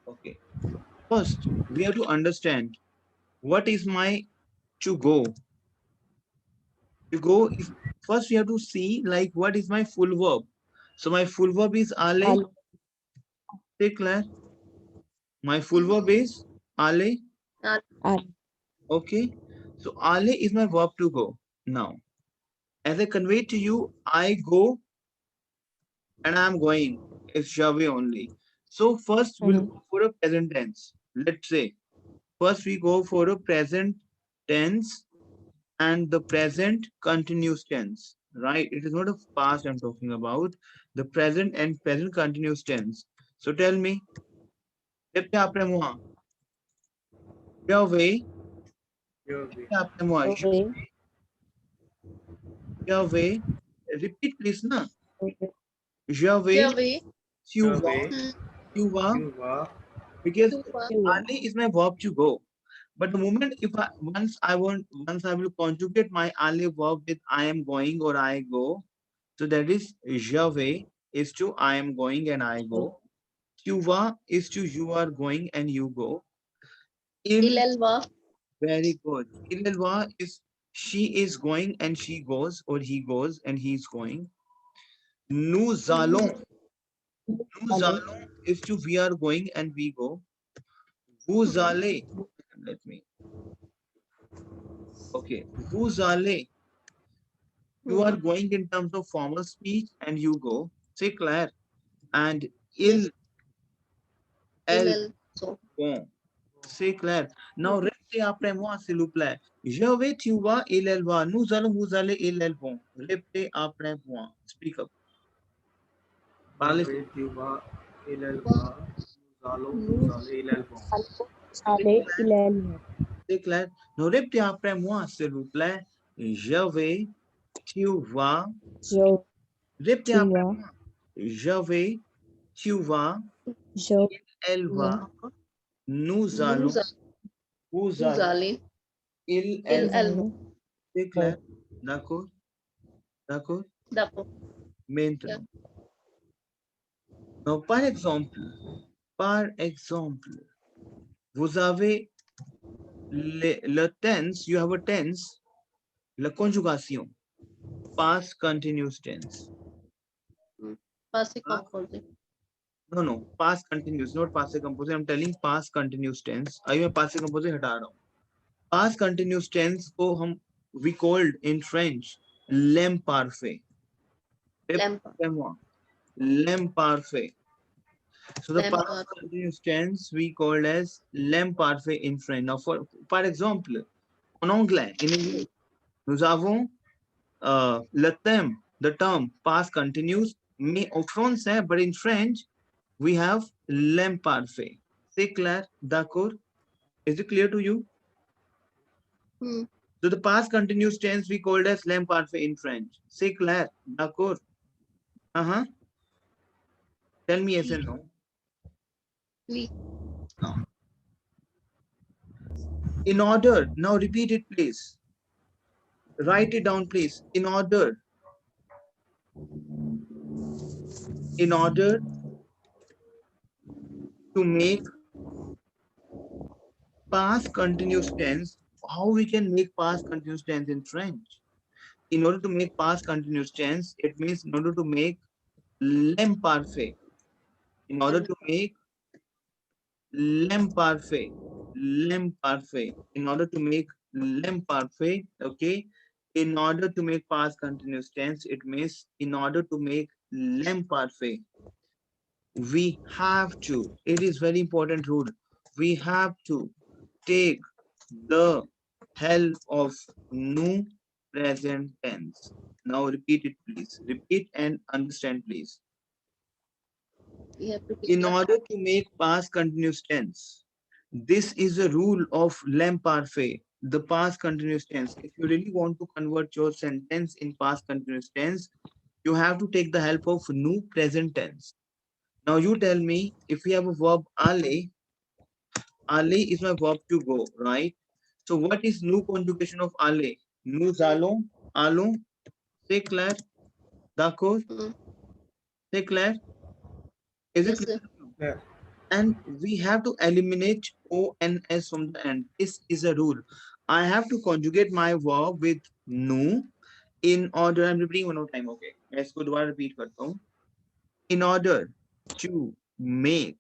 Okay. First, we have to understand what is my to go. To go is first we have to see like what is my full verb. So my full verb is ale. Al. Take Claire. My full verb is ale. Al. Okay. So ale is my verb to go. Now, as I conveyed to you, I go and I'm going. It's Java only. So first we'll Mhm. go for a present tense. Let's say first we go for a present tense and the present continuous tense. Right? It is not a past I'm talking about. The present and present continuous tense. So tell me, après moi, je vais, après moi, Away. je vais, repeat please na. Okay. Je vais, Jave. tu vas, tu vas, because You are. Ali is my verb to go. But the moment if I once I will conjugate my Ali verb with I am going or I go, so that is je vais is to I am going and I Okay. go. Tu vas is to you are going and you go. Il Ilelva. very good. Il va is she is going and she goes or he goes and he is going. Nous allons. Nous Hello. allons is to we are going and we go. Vous allez. Let me. Okay. Vous allez. You are going in terms of formal speech and you go. C'est clair. And il, Yes. elle Ilel. So. vont. C'est clair. Now, répétez après moi, s'il vous plaît. Je vais, tu vas, il, elle va. Nous allons, vous allez, il, elles vont. Répétez après moi. Speak up. Parlez. Hello. Sale. Ilal. C'est clair. Now, répétez après moi, s'il vous plaît. Je vais, tu vas. Joe. Répétez après Tua. moi. Je vais, tu vas, Joe. elle va. Tua. Nous allons, Nuza. vous allez, Nuzali. il, Il elles vont. elvo. Uzalo. C'est clair. D'accord? D'accord? Dapo. Yeah. Maintenant. Donc, par exemple, vous avez le tense, you have a tense, la conjugation, past continuous tense. Pase Huh? composite. No, no, past continuous, not past composite. I'm telling past continuous tense. अभी मैं past composite हटा रहा हूँ. Past continuous tense को हम we called in French l'imparfait. Lampa. L'imparfait. So the Lampa. past continuous tense we called as l'imparfait in French. Now, par exemple, en anglais, in English, nous avons le thème, the term past continuous, mais en français, but in French, we have l'imparfait. C'est clair? D'accord? Is it clear to you? Hmm. So the past continuous tense we called as l'imparfait in French. C'est clair? D'accord? Uh-huh. Tell me yes and no. We. In order, now repeat it please. Write it down please. In order to make past continuous tense, how we can make past continuous tense in French? In order to make past continuous tense, it means in order to make l'imparfait. In order to make l'imparfait. L'imparfait. In order to make l'imparfait, okay? In order to make past continuous tense, it means in order to make l'imparfait, we have to, it is very important rule, we have to take the help of new present tense. Now repeat it please. Repeat and understand please. We have to take In the. order to make past continuous tense, this is a rule of l'imparfait, the past continuous tense. If you really want to convert your sentence in past continuous tense, you have to take the help of new present tense. Now you tell me, if we have a verb aller, aller is my verb to go, right? So what is new conjugation of aller? Nous allons, c'est clair? D'accord? Hmm. C'est clair? Is it Yes, clear sir. to you? and we have to eliminate ons from the end. This is a rule. I have to conjugate my verb with nu in order. I'm repeating one more time. Okay, मैं इसको दोबारा repeat करता हूँ. In order to make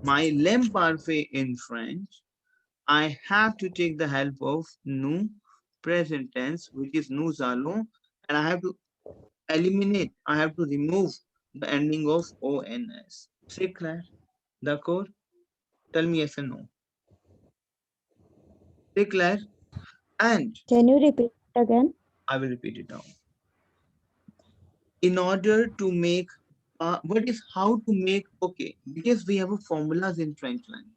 my lem parfait in French, I have to take the help of nous present tense, which is nous allons, and I have to eliminate, I have to remove the ending of ons. C'est clair? D'accord? Tell me yes and no. C'est clair? And Can you repeat it again? I will repeat it now. In order to make, what is how to make, okay, because we have a formulas in French language.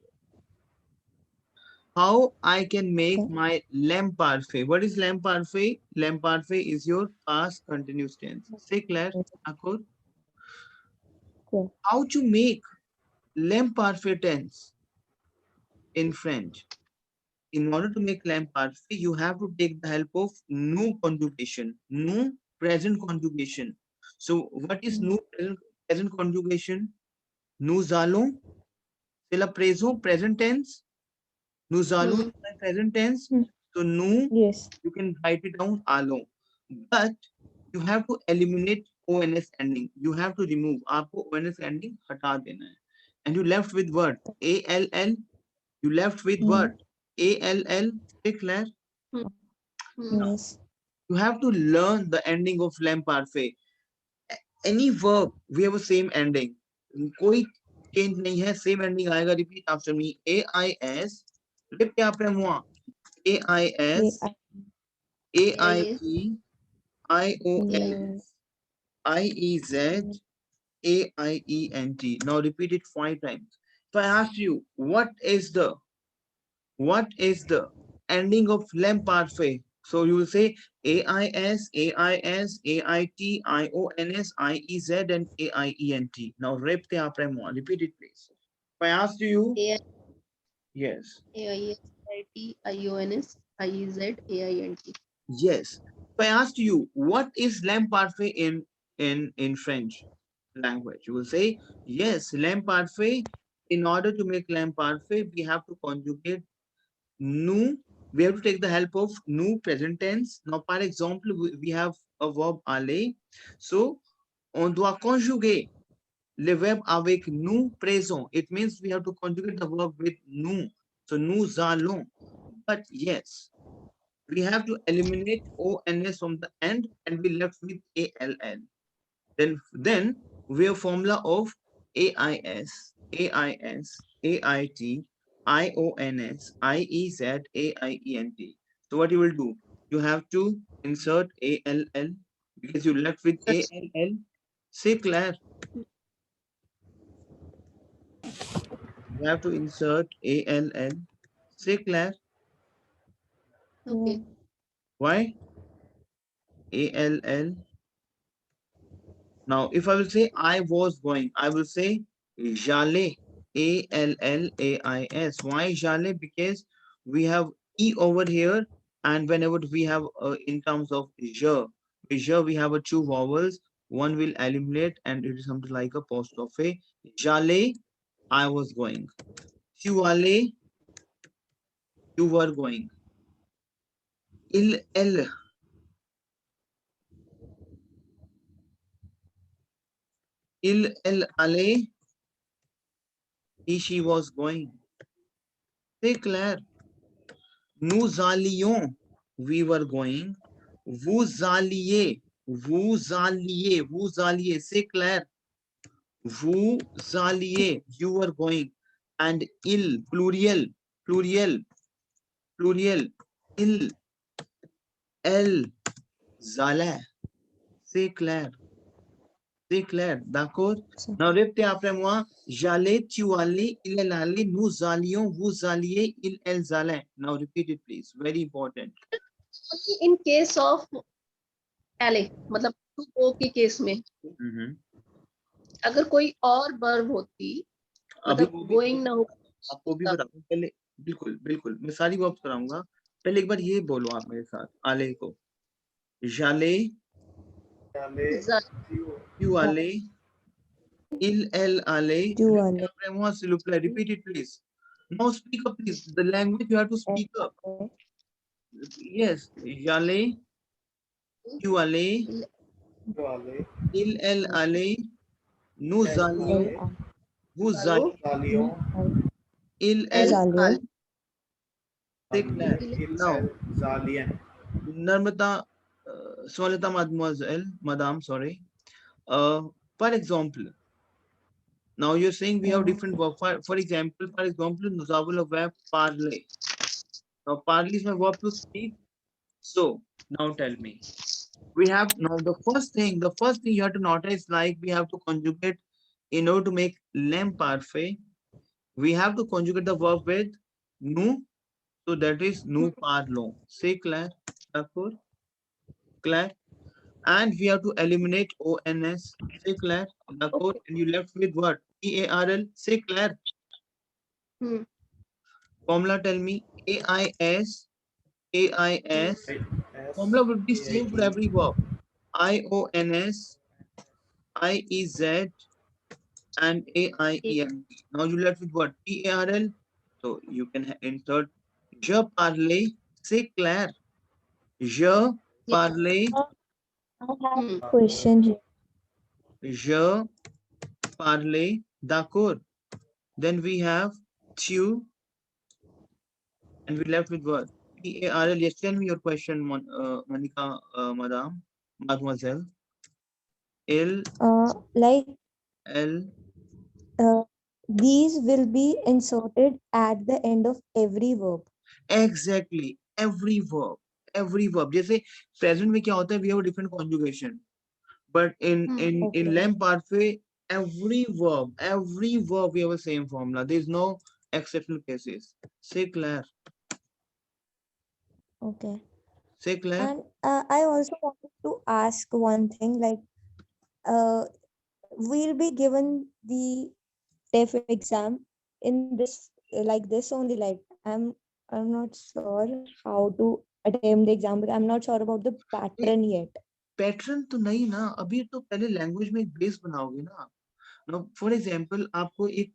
How I can make Okay. my lem parfait. What is lem parfait? Lem parfait is your past continuous tense. C'est clair? D'accord? Okay. How to make lem parfait tense in French? In order to make lem parfait, you have to take the help of nous conjugation, nous present conjugation. So what is nous present conjugation? Nous allons, c'est la présent, present tense. Nous allons is my present tense. So nous, Yes. you can write it down allons. But you have to eliminate ons ending. You have to remove. आपको ons ending हटा देना है. And you left with what? ALL. You left with what? ALL. Clear? Yes. You have to learn the ending of lem parfait. Any verb, we have a same ending. कोई change नहीं है. Same ending आएगा. Repeat after me. AIS. Repeat आपने मुआ. AIS. AIE. IONS. IEZ. AIENT. Now repeat it 5 times. If I ask you, what is the ending of lem parfait? So you will say AIS, AIS, AIT, IONS, IEZ, and AIENT. Now repeat it, please. If I ask you, yes. AISIT, IONS, IEZ, AINT. Yes. If I asked you, what is lem parfait in French language? You will say, yes, lem parfait. In order to make lem parfait, we have to conjugate nous. We have to take the help of nous present tense. Now, par exemple, we have a verb aller. So, on doit conjuguer le verbe avec nous présent. It means we have to conjugate the verb with nous. So, nous allons. But yes, we have to eliminate ons from the end and we left with ALL. Then we have formula of AIS, AIS, AIT, IONS, IEZ, AIENT. So what you will do? You have to insert ALL because you left with ALL. C'est clair? You have to insert ALL. C'est clair? Okay. Why? ALL. Now, if I will say I was going, I will say j'allais, ALLAIS. Why j'allais? Because we have E over here, and whenever we have in terms of je, we have a 2 vowels. One will eliminate, and it is something like apostrophe. J'allais, I was going. Tu allais, you were going. Elle allait, she was going. C'est clair. Nous allions, we were going. Vous alliez, c'est clair. Vous alliez, you were going. And il, pluriel, il, elle, allait, c'est clair. C'est clair, d'accord? Now répétez après moi. J'allais, tu allais, il allait, nous allions, vous alliez, elles allaient. Now repeat it, please. Very important. In case of LA, मतलब to go के case में अगर कोई और verb होती, मतलब going ना हो, आपको भी बताऊं पहले. बिल्कुल मैं सारी वर्ब्स कराऊंगा. पहले एक बार ये बोलो आप मेरे साथ आले को. j'allais, tu allais, Il el ale. Du ale. Vraiment, s'il vous plaît, repeat it, please. No, speak up, please. The language you have to speak up. Yes, Jale, tu ale, il el ale, nous allions, vous alliez, il Nous el allions. ale. C'est clair. Now, Narmata, Swalita mademoiselle, madame, sorry. For example, now you're saying we have different verb. For example, nous avons le verb parler. Now, parler is my verb to speak. So, now tell me. We have now the first thing you have to notice, like we have to conjugate in order to make l'em parfait. We have to conjugate the verb with nous. So that is nous parlons. C'est clair? D'accord? Clair? And we have to eliminate ONS. C'est clair? D'accord? And you left with what? PARL. C'est clair? Formula, tell me. AIS. Formula would be same for every verb. IONS, IEZ, and AIEN. Now you left with what? PARL. So you can insert je parlais. C'est clair? Je parlais. I have a question here. Je parlais. D'accord. Then we have tu. And we left with what? PARL. Yes, tell me your question, Monica, madam, mademoiselle. Like L. these will be inserted at the end of every verb. Exactly. Every verb. जैसे present में क्या होता है? We have a different conjugation. But in l'em parfait, every verb we have the same formula. There is no exceptional cases. C'est clair? Okay. C'est clair? And I also wanted to ask one thing, like we'll be given the TEF exam in this like this only. Like I'm not sure how to attempt the exam, but I'm not sure about the pattern yet. Pattern तो नहीं ना, अभी तो पहले language में एक base बनाओगे ना. फॉर एग्जांपल आपको एक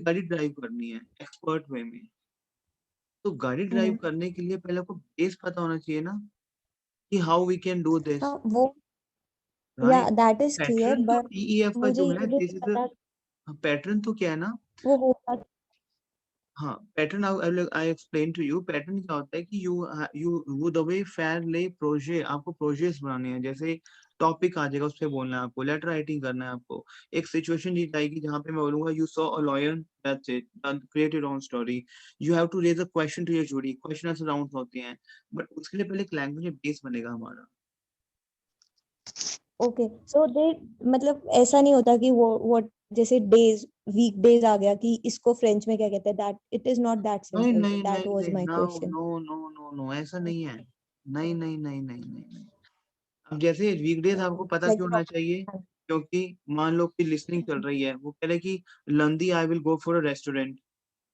गाड़ी ड्राइव करनी है एक्सपर्ट वे में. तो गाड़ी ड्राइव करने के लिए पहले आपको बेस पता होना चाहिए ना कि how we can do this. Yeah, that is clear, pattern तो but टीईएफ का जो है, दिस इज पता पैटर्न तो क्या है ना, वो होगा. हाँ pattern I explain to you. Pattern क्या होता है कि यू द वे फेयर ले प्रोजे, आपको प्रोजेक्ट्स बनाने हैं. जैसे टॉपिक आ जाएगा, उस पर बोलना है आपको, लेटर राइटिंग करना है आपको. एक सिचुएशन दी जाएगी जहाँ पे मैं बोलूंगा you saw a lion, that's it, create your own story. You have to raise a question to your jury. Question answer rounds होते हैं, बट उसके लिए पहले एक लैंग्वेज में बेस बनेगा हमारा. ओके, सो दे मतलब ऐसा नहीं होता कि वो जैसे डेज वीक डेज आ गया कि इसको फ्रेंच में क्या कहते हैं, that it is not that simple. That was my question. No ऐसा नहीं है. नहीं. अब जैसे वीकडेज आपको पता क्यों होना चाहिए? क्योंकि मान लो कि लिसनिंग चल रही है, वो कह रहे कि लंदी I will go for a restaurant.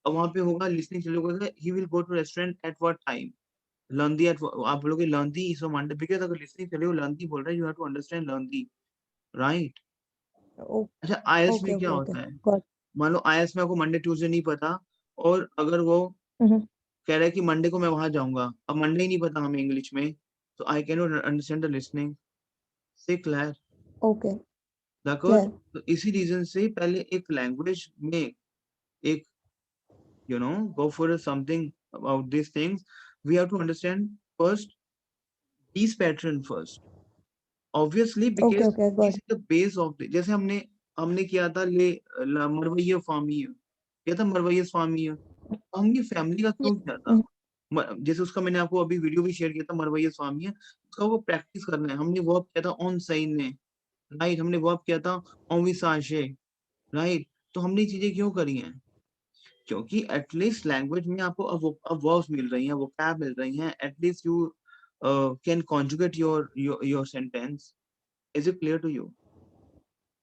अब वहां पे होगा लिसनिंग चलोगे, he will go to restaurant at what time. लंदी एट, आप बोलोगे लंदी इज ऑन मंडे, बिकॉज़ अगर लिसनिंग चले हो लंदी बोल रहा है, यू हैव टू अंडरस्टैंड लंदी, राइट? अच्छा, आईएएस में क्या होता है? मान लो आईएएस में आपको मंडे ट्यूसडे नहीं पता, और अगर वो कह रहा है कि मंडे को मैं वहां जाऊंगा, अब मंडे ही नहीं पता हमें इंग्लिश में, तो I can not understand the listening. से क्लियर? ओके, तो इसी रीजन से पहले एक लैंग्वेज में एक go for something about these things, we have to understand first these pattern first, obviously, because this is the base of the. जैसे हमने किया था मरवैया फार्मी किया था, मरवैया फार्मी. हमने फैमिली का क्यों किया था? जैसे उसका मैंने आपको अभी वीडियो भी शेयर किया था, मरवैया फार्मी है, उसका वो प्रैक्टिस करना है. हमने वर्ब किया था ऑन साइन ने, राइट? हमने वर्ब किया था ऑन विसाशे, राइट? तो हमने चीजें क्यों करी हैं? क्योंकि एटलीस्ट लैंग्वेज में आपको अब वर्ब्स मिल रही हैं, वोकैब मिल रही हैं, at least you can conjugate your sentence. Is it clear to you?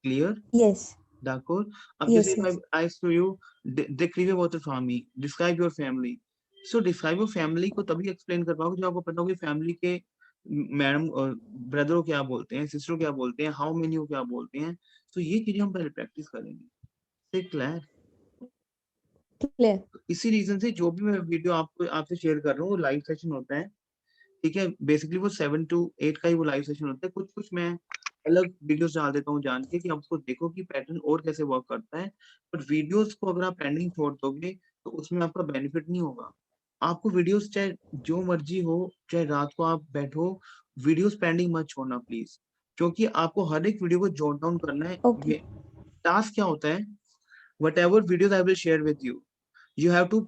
Clear? Yes. d'accord. अब जैसे मैं ask to you, describe votre famille, describe your family. So describe your family को तभी explain कर पाओगे जब आपको पता हो कि फैमिली के मैडम ब्रदर क्या बोलते हैं, सिस्टर क्या बोलते हैं, हाउ मेनी क्या बोलते हैं, तो ये चीजें हम पहले प्रैक्टिस करेंगे। क्लियर? क्लियर। इसी रीजन से जो भी मैं वीडियो आपको आपसे शेयर कर रहा हूँ वो लाइव सेशन होता है, ठीक है। बेसिकली वो 7 to 8 का ही वो लाइव सेशन होता है। कुछ कुछ मैं अलग वीडियोस डाल देता हूँ जान के कि आप उसको देखो कि पैटर्न और कैसे वर्क करता है। बट वीडियोस को अगर आप पेंडिंग छोड़ दोगे तो उसमें आपका बेनिफिट नहीं होगा। आपको वीडियोस चाहे जो मर्जी हो, चाहे रात को आप बैठो, वीडियोस पेंडिंग मत छोड़ना प्लीज, क्योंकि आपको हर एक वीडियो को जॉट डाउन करना है। ओके। ये टास्क क्या होता है, what ever videos I will share with you, you have to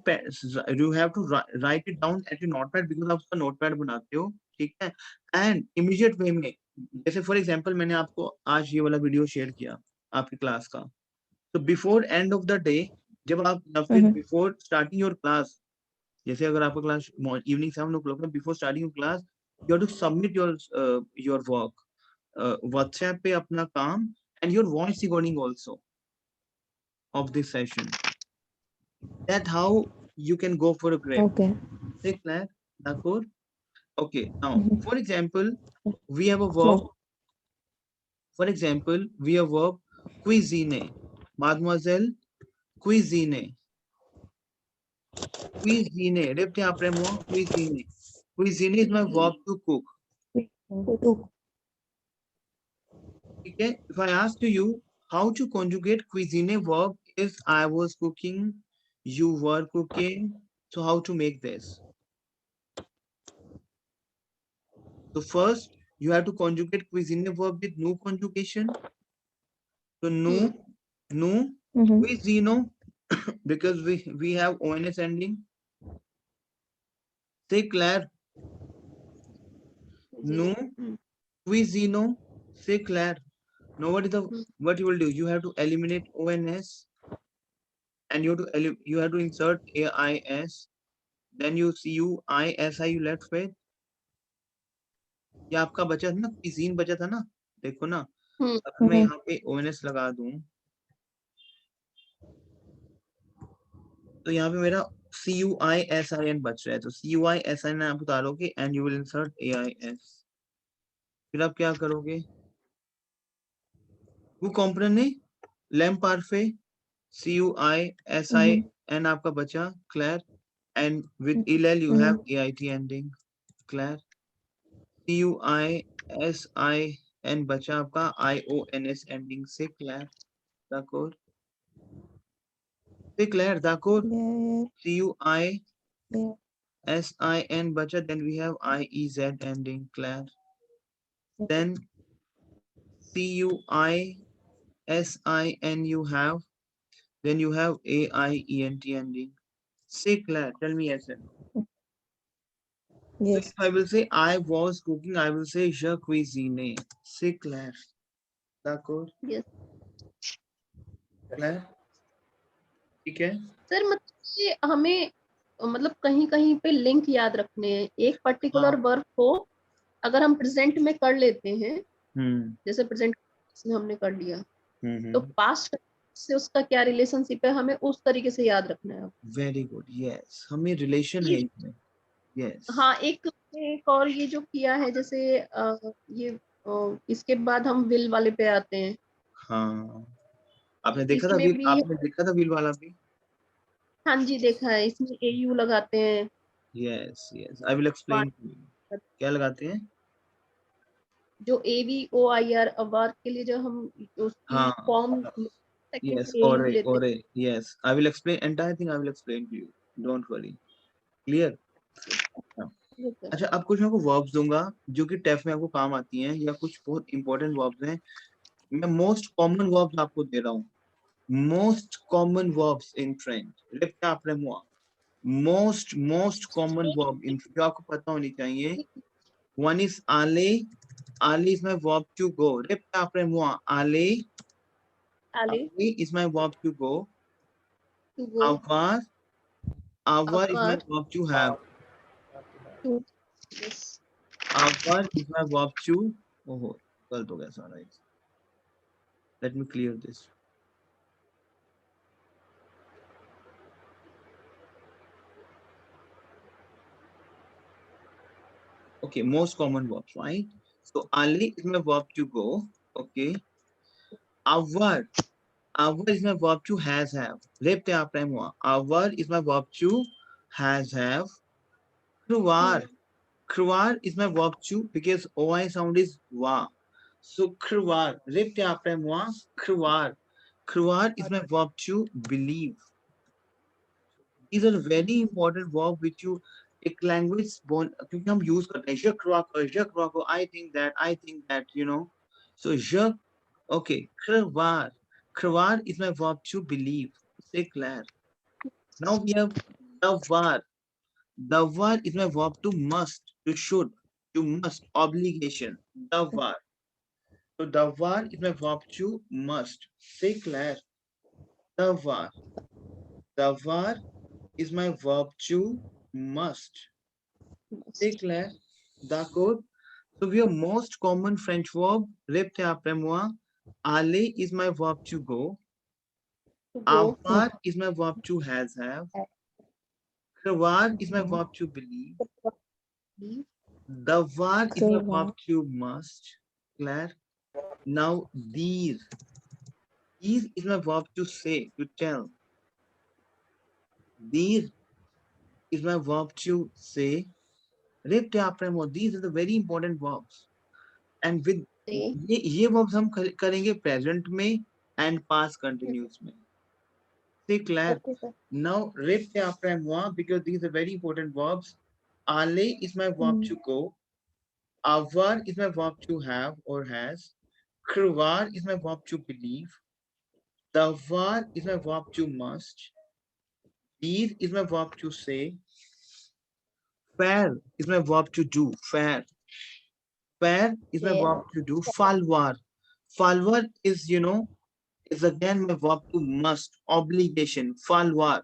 write it down at your notepad, because आप उसका नोटपैड बनाते हो, ठीक है। एंड इमीडिएट वे में, जैसे फॉर एग्जांपल मैंने आपको आज ये वाला वीडियो शेयर किया आपकी क्लास का, तो before end of the day, जब आप या फिर बिफोर स्टार्टिंग योर क्लास, जैसे अगर आपका क्लास इवनिंग 7 o'clock है, before starting your class you have to submit your work WhatsApp पे अपना काम, and your voice recording also of this session. That how you can go for a grade. Okay. Take that, Thakur. Okay, now for example, we have a clear. verb. For example, we have verb cuisine. Mademoiselle, cuisine. Cuisine. Repte apre mo cuisine. Cuisine is my verb to cook. Okay. If I ask to you how to conjugate cuisine verb is I was cooking, you were cooking. So how to make this? So first, you have to conjugate cuisine verb with no conjugation. So no, cuisino, because we have ons ending. Say Claire, no, cuisino. Say Claire. Now what you will do? You have to eliminate ons, and you have to insert ais. Then you see you isi you left with. ये आपका बचा था ना, cuisine बचा था ना, देखो ना, अगर मैं यहाँ पे ons लगा दूं तो यहाँ पे मेरा CUISIN बच रहा है, तो CUISIN आप उतारोगे and you will insert AIS। फिर आप क्या करोगे, वो कॉम्पोनेंट ने लैम पारफे CUISIN आपका बचा क्लियर, एंड विद इलेल you have AIT ending clear. CUISIN बचा आपका IONS एंडिंग से क्लियर, दाकोर से क्लियर, दाकोर। CUISIN बचा, then we have IEZ ending clear. Then CUISIN you have, then you have AIENT ending. Say clear, tell me yes or no. So Yes. if I will say I was cooking, I will say je cuisine. Say clear. D'accord? Yes. Clear? ठीक है sir मतलब ये हमें मतलब कहीं कहीं पे link याद रखने हैं। एक पर्टिकुलर वर्ब को अगर हम प्रेजेंट में कर लेते हैं, जैसे प्रेजेंट में हमने कर लिया, तो पास्ट से उसका क्या रिलेशनशिप है, हमें उस तरीके से याद रखना है। वेरी गुड, यस, हमें रिलेशन है इसमें, यस। हाँ, एक और ये जो किया है, जैसे ये इसके बाद हम विल वाले पे आते हैं। हाँ, आपने देखा था इसमें व्हील, भी आपने देखा था व्हील वाला भी। हाँ जी देखा है, इसमें AU लगाते हैं। Yes yes, I will explain to you क्या लगाते हैं। जो AVOIR अवार के लिए जो हम उसकी हाँ, फॉर्म yes, सेकंड AU लेते हैं। yes, I will explain entire thing, I will explain to you, don't worry, clear। अच्छा, अब कुछ मैं आपको वर्ब्स दूंगा जो कि टेस्ट में आपको काम आती हैं, या कुछ बहुत इंपॉर्टेंट वर्ब्स हैं। मैं मोस्ट कॉमन वर्ब्स आपको दे रहा हूँ, most common verbs in French, रिप्टा प्रेमोआ, मोस्ट कॉमन वर्ब इन जो आपको पता होनी चाहिए। वन इज आले, आले is my verb to go, रिप्टा प्रेमोआ, आले, आले is my verb to go, to go, avoir is my avar verb to have, to yes, avoir is my verb to, oh गलत हो गया सारा, let me clear this। Okay, most common verbs, right? So aller is my verb to go. Okay. Avoir. Avoir is my verb to has have. Repte après moi. Avoir is my verb to has have. Croire. Croire is my verb to because OI sound is wa. So croire. Repte après moi. Croire. Croire is my verb to believe. These are very important verb which you एक language born क्योंकि हम use करते हैं je crois que I think that you know so je okay croire is my verb to believe c'est clair. Now we have devoir is my verb to must to should to must obligation devoir. So devoir is my verb to must c'est clair. devoir devoir is my verb to must. C'est clair? D'accord. So your most common French verb, repte après moi. Aller is my verb to go. Avoir is my verb to has have. Croire is my verb to believe. Devoir is my verb to must. Claire. Now these. These is my verb to say, to tell. These is my verb to say. Repte après moi. These are the very important verbs. And with ये verbs हम करेंगे present में and past continuous में. C'est clair? Now repte après moi because these are very important verbs. Aller is my verb to go. Avoir is my verb to have or has. Croire is my verb to believe. Devoir is my verb to must. Dire is my verb to say. Faire is my verb to do. Faire. Faire is my verb to do. Falloir. Falloir is, you know, is again my verb to must, obligation, falloir.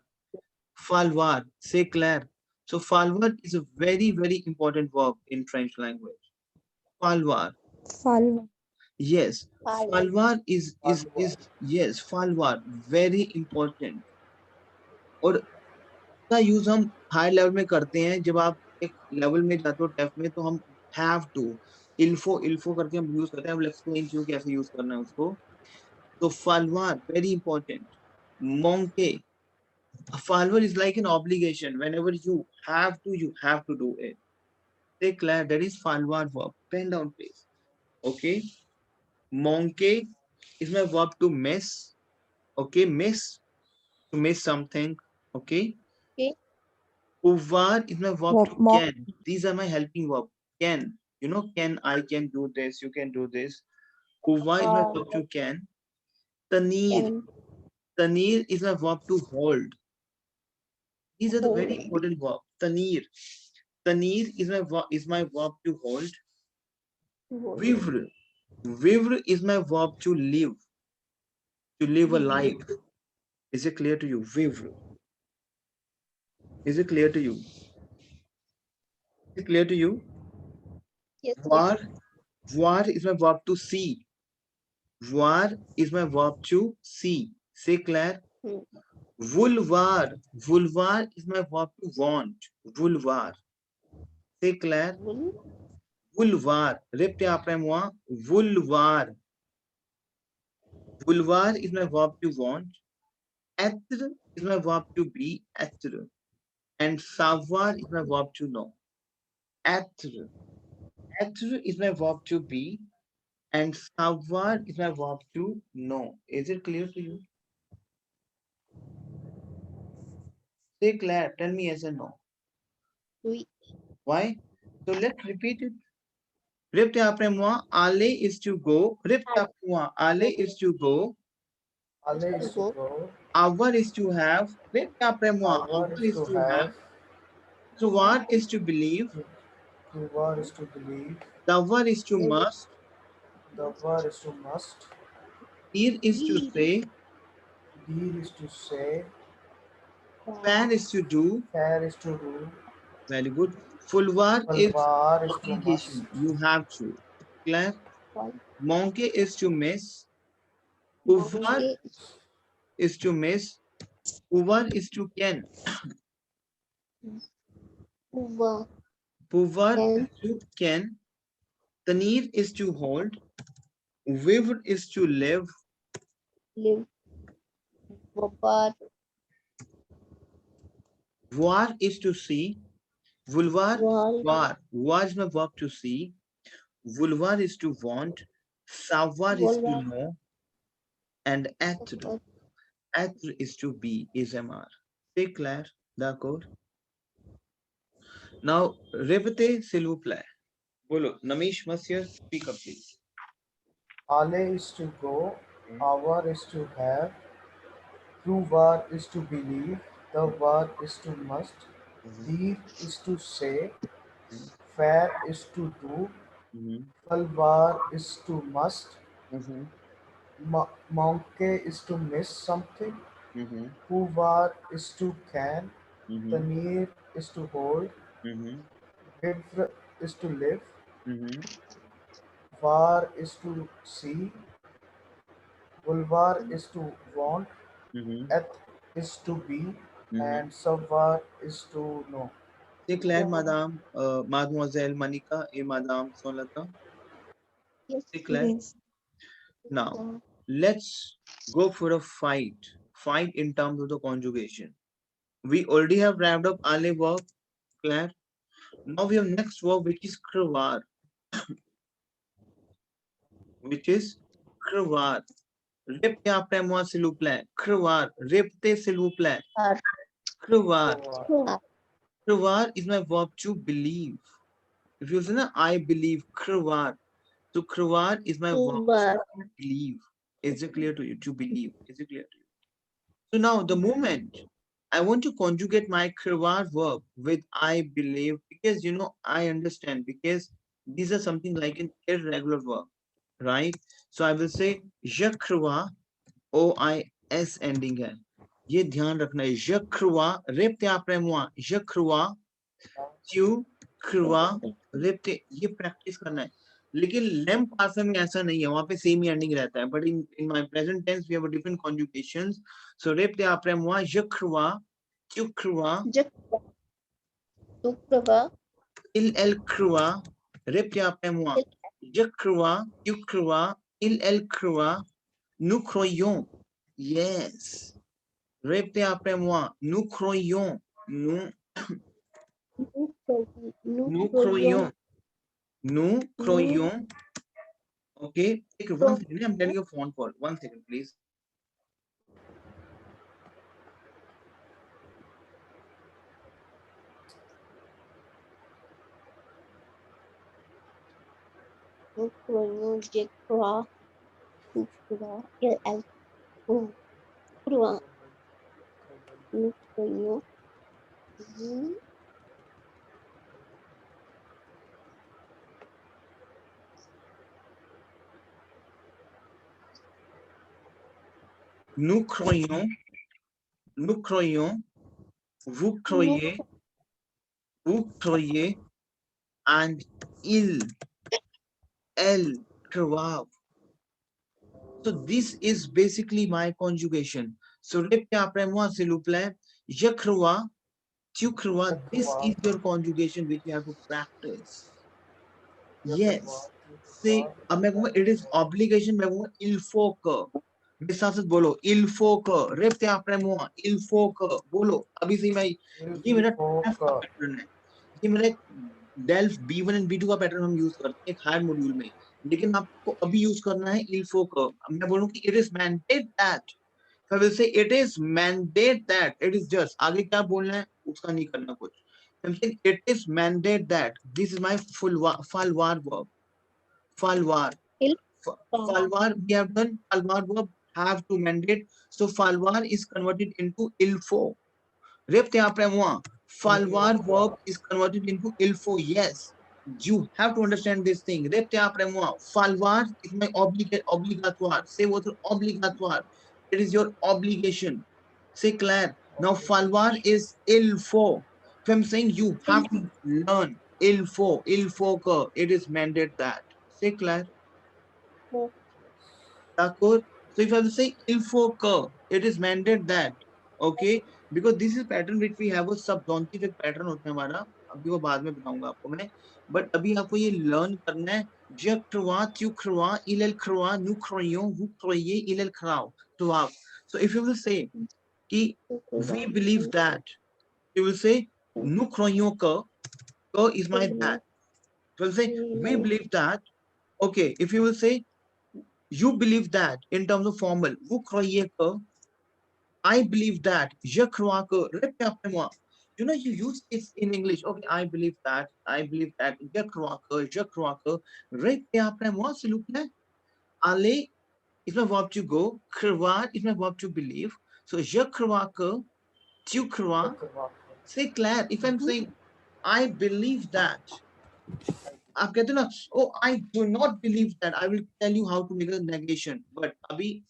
Falloir, c'est clair. So falloir is a very, very important verb in French language. Falloir. Yes. Falloir is yes, falloir, very important. और इसका use हम high level में करते हैं जब आप एक level में जाते हो टेस्ट में तो हम हैव टू इल्फो करके हम यूज करते हैं. अब एक्सप्लेन टू कैसे यूज करना है उसको. So falloir, very important. Manquer. A falloir is like an obligation. Whenever you have to do it. Say clair, that is falloir verb. Pen down, please. Okay. Manquer is my verb to miss. Okay, to miss something. Okay. Pouvoir is my verb to can. These are my helping verb. Can. You know, I can do this. You can do this. Pouvoir is my verb to can. Tenir. Tenir is my verb to hold. These are the very important verb. Tenir. Tenir is my verb to hold. Vivre. Vivre is my verb to live. To live a life. Is it clear to you? Vivre. Is it clear to you? Is it clear to you? Yes. Voir. Voir is my verb to see. Voir is my verb to see. C'est clair? Vouloir. Vouloir is my verb to want. Vouloir. C'est clair? Vouloir. Repte après moi. Vouloir. Vouloir is my verb to want. Être is my verb to be. Être. And savoir is my verb to know. Être. Être is my verb to be. And savoir is my verb to know. Is it clear to you? Say Claire, tell me yes or no. Oui. Why? So let's repeat it. Repte après moi, aller is to go. Repte après moi, aller is to go. Aller is to go. Avoir is to have. Repte après moi, avoir is to have. Croire is to believe. Croire is to believe. Devoir is to must. Devoir is to must. Dire is to say. Dire is to say. Faire is to do. Faire is to do. Very good. Vouloir is obligation. You have to. Claire? Manquer is to miss. Pouvoir is to miss. Pouvoir is to can. Pouvoir. Pouvoir Can. is to can. Tenir is to hold. Vivre is to live. Live. Vouloir. Voir is to see. Vouloir, Voir. voir is my verb to see. Vouloir is to want. Savoir is to Vouloir. know. And être. Être is to be, is MR. C'est clair? D'accord? Now, répétez, s'il vous plaît. Bolo, Namish, monsieur, speak up, please. Aller is to go, avoir is to have, prouvoir is to believe, devoir is to must, dire is to say, faire is to do, falloir is to must, manquer is to miss something, pouvoir is to can, tenir is to hold, vivre is to live, voir is to see, vouloir is to want, être is to be, and savoir is to know. C'est clair, madame, mademoiselle Manika et madame Sonlata? Yes. C'est clair? Yes. Now, let's go for a fight. Fight in terms of the conjugation. We already have wrapped up aller verb, Claire. Now we have next verb, which is crevar. Which is crevar. Répétez après moi, s'il vous plaît. Crevar. Répétez, s'il vous plaît. Crevar. Crevar is my verb to believe. If you say, I believe, crevar. So crevar is my verb to believe. Is it clear to you? To believe. Is it clear to you? So now the moment I want to conjugate my crevar verb with I believe, because I understand, because these are something like an irregular verb, right? So I will say je crois, OIS ending है. ये ध्यान रखना है. Je crois, répétez après moi. Je crois, tu crois, répétez. ये practice करना है. लेकिन lem parser में ऐसा नहीं है, वहां पे सेम ही एंडिंग रहता है. But in my present tense we have a different conjugations. So répétez après moi. Je crois, tu crois, Tu crois. elle croit. Répétez après moi. Je crois, tu crois, elle croit, nous croyons. Yes. Répétez après moi. Nous croyons. Nous croyons. Nous croyons. Okay. Take one second. I'm getting a phone call. 1 second, please. Nous croyons. Je crois. Tu crois. Elle croit. Nous croyons. Nous croyons. Nous croyons. Vous croyez. Vous croyez. And elle croit. So this is basically my conjugation. So répétez après moi, s'il vous plaît. Je crois, tu crois. This is your conjugation which you have to practice. Yes. See, अब मैं कहूँगा it is obligation. मैं कहूँगा il faut que. मेरे साथ साथ बोलो il faut que. répétez après moi. Il faut que. बोलो. अभी से मैं ये मेरा DELF का पैटर्न है. ये मेरा DELF B1 and B2 का पैटर्न हम यूज करते हैं एक हायर मॉड्यूल में. लेकिन आपको अभी यूज करना है il faut que. मैं बोलूँ कि it is mandate that. I will say it is mandate that. It is just. आगे क्या बोलना है उसका नहीं करना कुछ. I'm saying it is mandate that. This is my falloir verb. Falloir. Falloir, we have done falloir verb have to mandate. So falloir is converted into il faut. Répétez après moi. Falloir verb is converted into il faut. Yes. You have to understand this thing. Répétez après moi. Falloir is my obligatoire. Say what obligatoire. It is your obligation. C'est clair. Now falloir is il faut. If I'm saying you have to learn il faut que. It is mandate that. C'est clair. D'accord. So if I will say il faut que, it is mandate that. Okay. Because this is pattern which we have a subjunctive pattern होता है हमारा. अभी वो बाद में बताऊंगा आपको मैं, बट अभी आपको ये लर्न करना है। ज क्रवा त्यू क्रवा इल क्रवा नु क्रयो वु क्रये इल क्राव क्राव। So if you will say कि we believe that, you will say nu kroyo ka is my dad. You will say we believe that. Okay, if you will say you believe that in terms of formal, vous croyez que, I believe that, je crois que, répète après moi. You know, you use it in English. Okay, I believe that, je crois que, répète après moi, s'il vous plaît. Aller is my verb to go, croire is my verb to believe. So, je crois que, tu crois, c'est clair. If I'm saying, I believe that, आप कहते हो ना, oh, I do not believe that, I will tell you how to make a negation. But अभी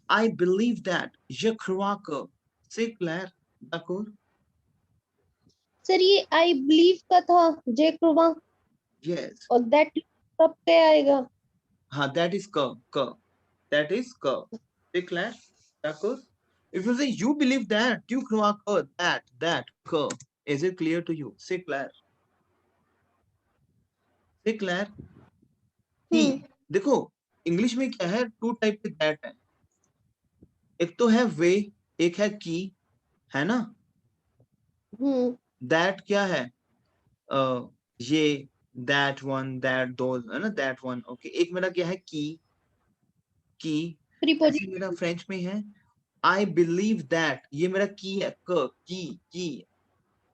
I believe that, je crois que, c'est clair, d'accord? Sir ये I believe का था जे क्रवा, Yes. और that कब पे आएगा? हाँ, that is que, that is que, c'est clair, d'accord? If you say you believe that, tu crois que, that, que, is it clear to you? C'est clair, c'est clair? कि देखो English में क्या है, to type के that है, एक तो है वे, एक है की, है ना? दैट क्या है? ये दैट वन, दैट दोज, है ना, दैट वन। ओके, एक मेरा क्या है, की ऐसे मेरा फ्रेंच में है आई बिलीव दैट, ये मेरा की है, की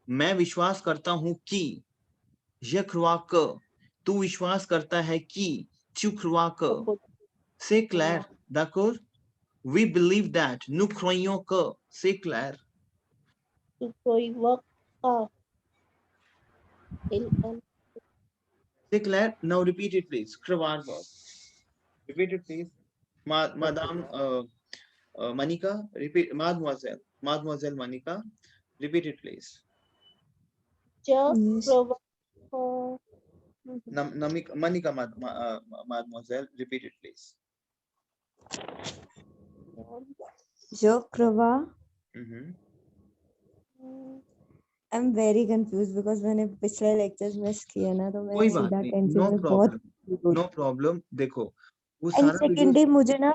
मैं विश्वास करता हूं कि, je crois que तू विश्वास करता है कि, tu crois que, c'est clair, d'accord? We believe that, nous croyons que, c'est clair. C'est clair? Now repeat it please. Croire verb. Repeat it please. Madame Manika, repeat. Mademoiselle Manika, repeat it please. Manika, mademoiselle, repeat it please. Je crois. I'm very confused because मैंने पिछले lectures miss किए ना, तो मैं सीधा tenses में बहुत no problem. देखो वो and सारा secondly मुझे ना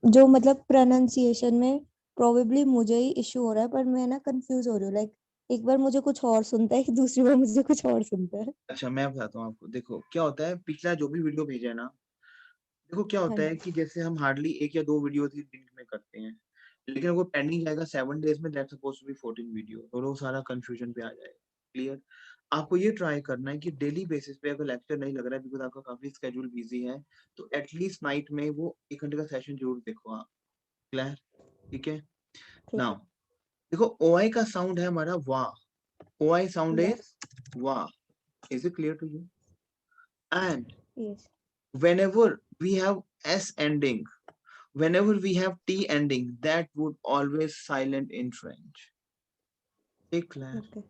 जो मतलब pronunciation में probably मुझे ही issue हो रहा है, पर मैं ना confuse हो रही हूँ, like एक बार मुझे कुछ और सुनता है, दूसरी बार मुझे कुछ और सुनता है। अच्छा मैं बताता हूँ आपको, देखो क्या होता है, पिछला जो भी वीडियो भेजा है ना, देखो क्या होता है कि जैसे हम हार्डली 1 या 2 वीडियो ही दिन में करते हैं, लेकिन वो पेंडिंग जाएगा 7 डेज में, that's supposed to be 14 video, और वो सारा कंफ्यूजन पे आ जाएगा। क्लियर? आपको ये ट्राई करना है कि डेली बेसिस पे अगर लेक्चर नहीं लग रहा है बिकॉज़ आपका काफी स्केड्यूल बिजी है, तो एटलीस्ट नाइट में वो 1 घंटे का सेशन जरूर देखो आप। क्लियर? ठीक है? नाउ देखो ओआई का साउंड है हमारा वाह, ओआई साउंड इज वाह। Is it clear to you? And yes, whenever we have s ending, whenever we have t ending, that would always silent in French. Declare. okay.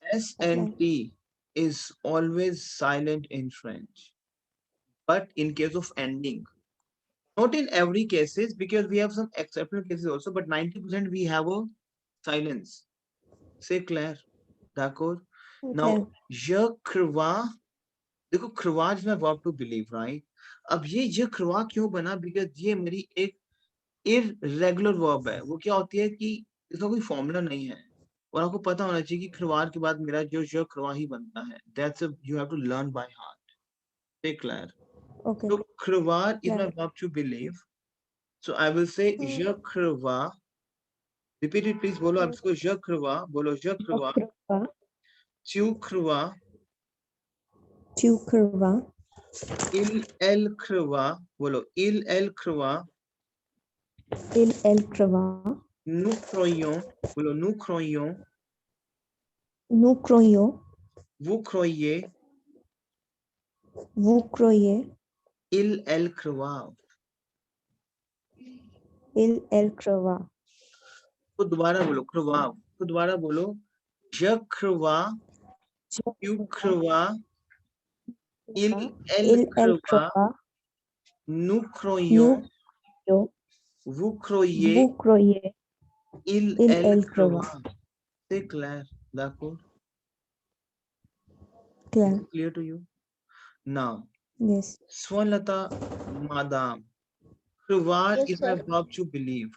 S and t is always silent in French, but in case of ending, not in every cases, because we have some exceptional cases also, but 90% we have a silence. C'est clair? D'accord? Now, je crois, देखो crois is my verb to believe, right? अब ये crois क्यों बना? Because ये मेरी एक irregular verb है। वो क्या होती है कि इसका कोई फॉर्मूला नहीं है, और आपको पता होना चाहिए कि croire के बाद मेरा जो je crois ही बनता है। That's a, you have to learn by heart. C'est clair? Okay. So croire is my verb to believe. So I will say je crois. Repeat it please. बोलो आप इसको, je crois, बोलो je crois. Tu crois. Tu crois. Elle croit, बोलो elle croit. Elle croit. Nous croyons, बोलो nous croyons. Nous croyons. Vous croyez. Vous croyez. Elle croit. Elle croit. तो दोबारा बोलो croit, तो दोबारा बोलो je crois, tu crois, elle croit, nous croyons, vous croyez, elle croit. C'est clair, d'accord? Clear. Clear to you? Now, Yes. Swanlata Madam. Krivat Yes, is a sir. verb to believe.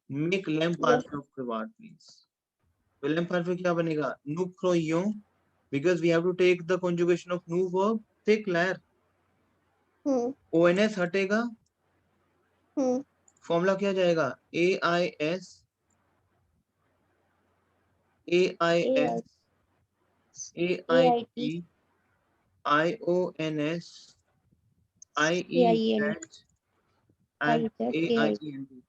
Make lamp Yes. perfect of Krivat, please. तो lamp perfect क्या बनेगा? Nu kroyon, because we have to take the conjugation of nu verb. Say Claire. ONS हटेगा. Formula क्या जाएगा? AIS. AIS. AIT. IONS. IEZ. And AIENT.